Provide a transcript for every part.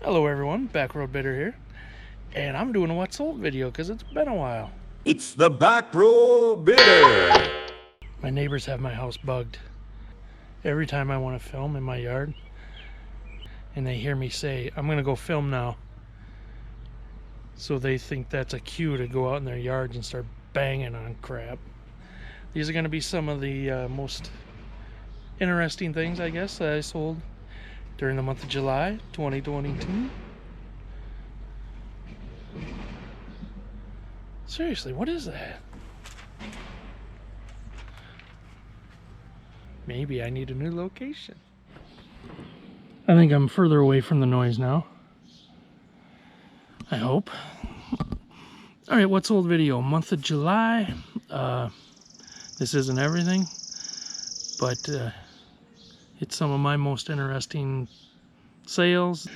Hello everyone, Backroad Bidder here, and I'm doing a What's Sold video because it's been a while. It's the Back Row Bidder. My neighbors have my house bugged. Every time I want to film in my yard, and they hear me say, I'm going to go film now. So they think that's a cue to go out in their yards and start banging on crap. These are going to be some of the most interesting things, I guess, that I sold during the month of July 2022. Seriously, what is that? Maybe I need a new location. I think I'm further away from the noise now. I hope. Alright, what's old video? Month of July. This isn't everything, but it's some of my most interesting sales.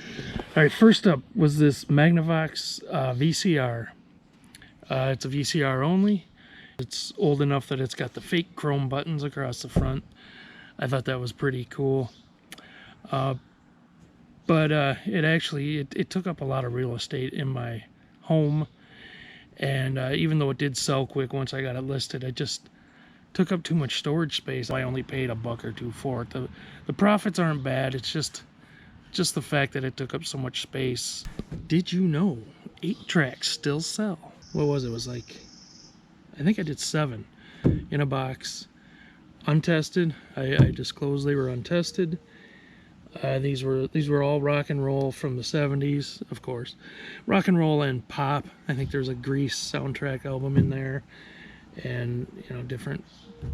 Alright, first up was this Magnavox VCR. It's a VCR only. It's old enough that it's got the fake chrome buttons across the front. I thought that was pretty cool. But it actually took up a lot of real estate in my home. And even though it did sell quick once I got it listed, it just took up too much storage space. I only paid $1 or $2 for it. The profits aren't bad. It's just the fact that it took up so much space. Did you know 8 tracks still sell? What was it? It was like, I think I did 7 in a box. Untested. I disclosed they were untested. These were all rock and roll from the 70s, of course. Rock and roll and pop. I think there's a Grease soundtrack album in there, and different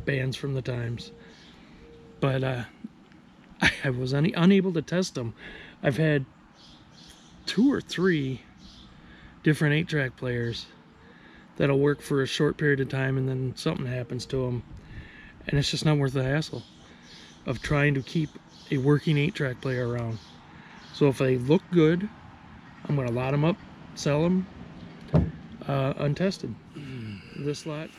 bands from the times. But I was unable to test them. I've had 2 or 3 different 8-track players that'll work for a short period of time, and then something happens to them, and it's just not worth the hassle of trying to keep a working 8-track player around. So if they look good, I'm going to lot them up, sell them untested. This lot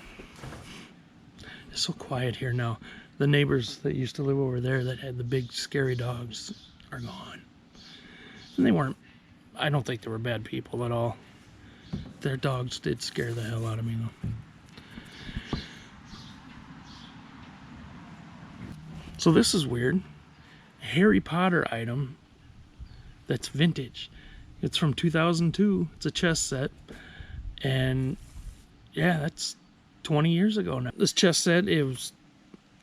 is so quiet here now. The neighbors that used to live over there that had the big scary dogs are gone. And they weren't, I don't think they were bad people at all. Their dogs did scare the hell out of me though. So this is weird. Harry Potter item that's vintage. It's from 2002. It's a chess set, and yeah, that's 20 years ago now. This chess set, it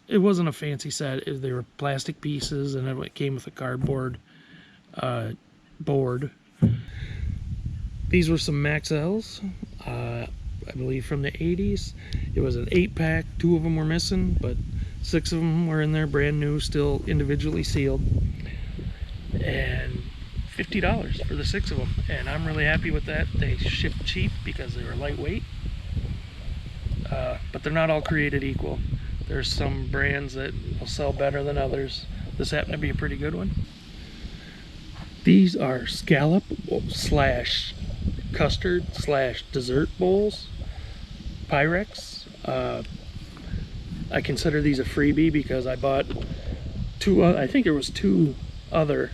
wasn't a fancy set. They were plastic pieces, and it came with a cardboard board. These were some Maxells, I believe from the 80s. It was an 8-pack. 2 of them were missing, but 6 of them were in there, brand new, still individually sealed, and $50 for the 6 of them. And I'm really happy with that. They shipped cheap because they were lightweight, but they're not all created equal. There's some brands that will sell better than others. This happened to be a pretty good one. These are scallop slash custard slash dessert bowls, Pyrex. I consider these a freebie because I bought 2, I think there was 2 other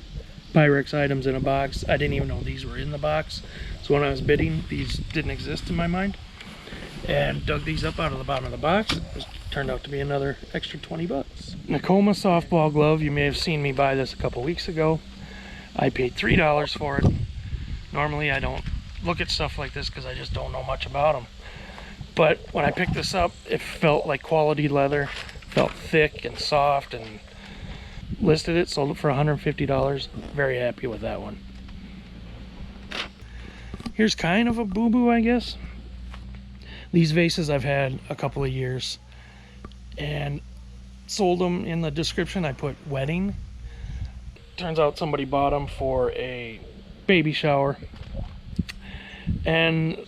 Pyrex items in a box. I didn't even know these were in the box. So when I was bidding, these didn't exist in my mind. And dug these up out of the bottom of the box. It turned out to be another extra 20 bucks. Nakoma softball glove. You may have seen me buy this a couple weeks ago. I paid $3 for it. Normally I don't look at stuff like this because I just don't know much about them. But when I picked this up, it felt like quality leather, felt thick and soft, and listed it, sold it for $150. Very happy with that one. Here's kind of a boo-boo, I guess. These vases I've had a couple of years, and sold them. In the description I put wedding. Turns out somebody bought them for a baby shower, and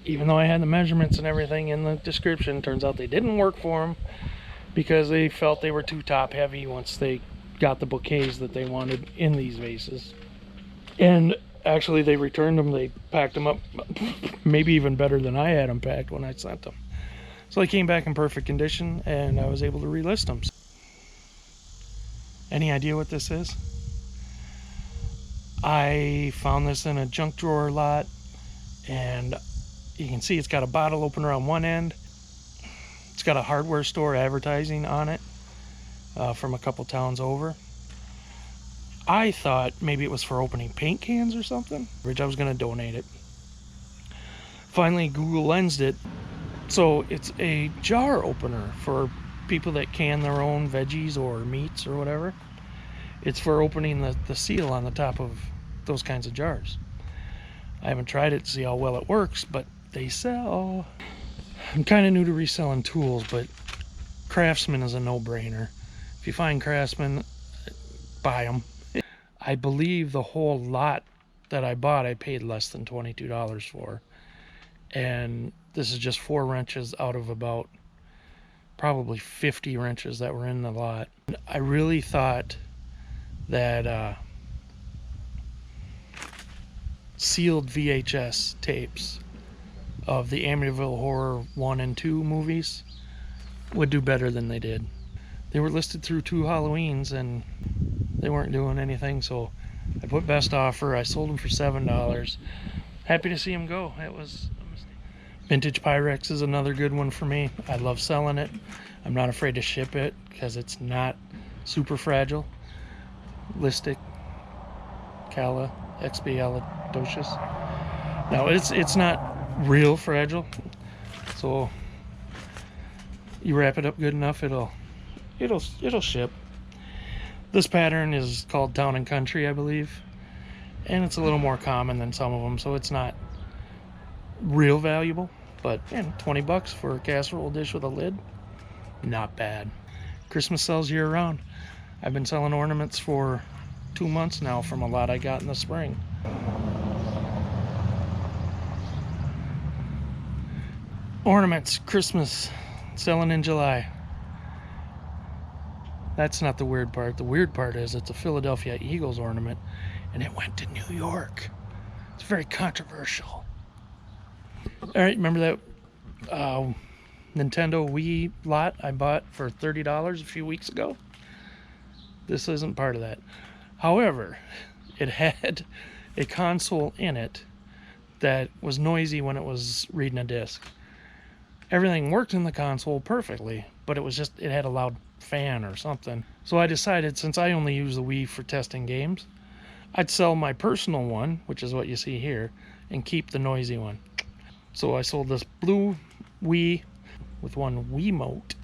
even though I had the measurements and everything in the description, turns out they didn't work for them because they felt they were too top heavy once they got the bouquets that they wanted in these vases. And actually they returned them. They packed them up maybe even better than I had them packed when I sent them. So they came back in perfect condition, and I was able to relist them. Any idea what this is? I found this in a junk drawer lot, and you can see it's got a bottle opener on one end. It's got a hardware store advertising on it from a couple towns over. I thought maybe it was for opening paint cans or something, which I was going to donate it. Finally, Google Lensed it. So it's a jar opener for people that can their own veggies or meats or whatever. It's for opening the seal on the top of those kinds of jars. I haven't tried it to see how well it works, but they sell. I'm kind of new to reselling tools, but Craftsman is a no-brainer. If you find Craftsman, buy them. I believe the whole lot that I bought, I paid less than $22 for. And this is just 4 wrenches out of about probably 50 wrenches that were in the lot. I really thought that sealed VHS tapes of the Amityville Horror 1 and 2 movies would do better than they did. They were listed through 2 Halloweens and they weren't doing anything, so I put best offer. I sold them for $7. Happy to see them go. It was a mistake. Vintage Pyrex is another good one for me. I love selling it. I'm not afraid to ship it because it's not super fragile. Listic, Cala, expialidocious. Now it's not real fragile, so you wrap it up good enough, it'll ship. This pattern is called Town and Country, I believe, and it's a little more common than some of them, so it's not real valuable, but 20 bucks for a casserole dish with a lid, not bad. Christmas sells year round. I've been selling ornaments for 2 months now from a lot I got in the spring. Ornaments, Christmas, selling in July. That's not the weird part. The weird part is it's a Philadelphia Eagles ornament, and it went to New York. It's very controversial. All right, remember that Nintendo Wii lot I bought for $30 a few weeks ago? This isn't part of that. However, it had a console in it that was noisy when it was reading a disc. Everything worked in the console perfectly, but it had a loud fan or something. So I decided, since I only use the Wii for testing games, I'd sell my personal one, which is what you see here, and keep the noisy one. So I sold this blue Wii with one Wiimote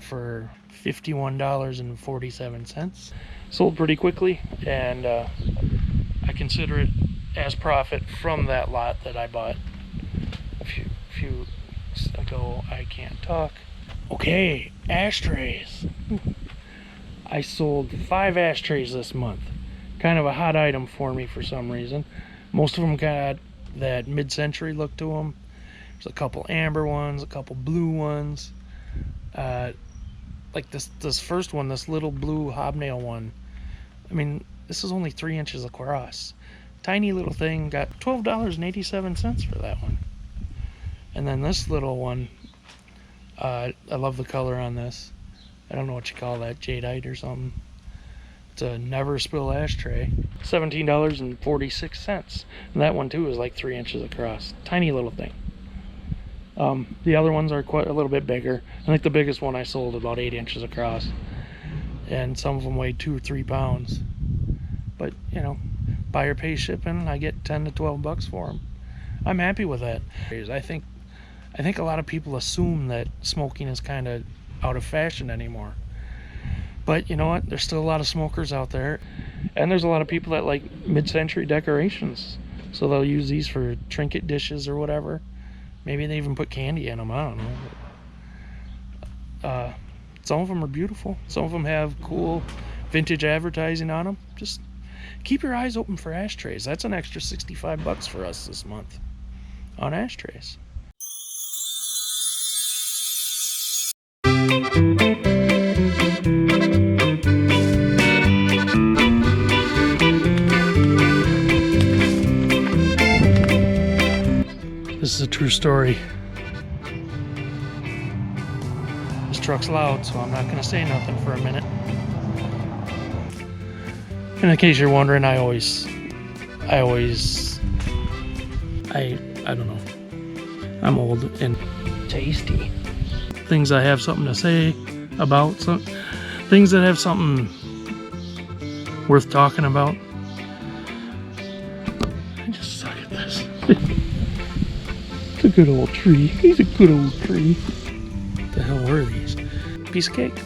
for $51.47. Sold pretty quickly, and I consider it as profit from that lot that I bought a few weeks ago. I can't talk. Okay, ashtrays. I sold 5 ashtrays this month. Kind of a hot item for me for some reason. Most of them got that mid-century look to them. There's a couple amber ones, a couple blue ones. Like this first one, this little blue hobnail one. I mean, this is only 3 inches across. Tiny little thing, got $12.87 for that one. And then this little one, I love the color on this. I don't know what you call that, jadeite or something. It's a never spill ashtray. $17.46. And that one too is like 3 inches across. Tiny little thing. The other ones are quite a little bit bigger. I think the biggest one I sold about 8 inches across. And some of them weigh 2 or 3 pounds. But, buyer pays shipping. I get 10 to 12 bucks for them. I'm happy with that. I think a lot of people assume that smoking is kind of out of fashion anymore. But you know what? There's still a lot of smokers out there. And there's a lot of people that like mid-century decorations. So they'll use these for trinket dishes or whatever. Maybe they even put candy in them. I don't know. Some of them are beautiful. Some of them have cool vintage advertising on them. Just keep your eyes open for ashtrays. That's an extra 65 bucks for us this month on ashtrays. This is a true story. This truck's loud, so I'm not going to say nothing for a minute. And in case you're wondering, I don't know. I'm old and tasty. Things I have something to say about, some things that have something worth talking about. I just suck at this. It's a good old tree. He's a good old tree. What the hell were these? Piece of cake.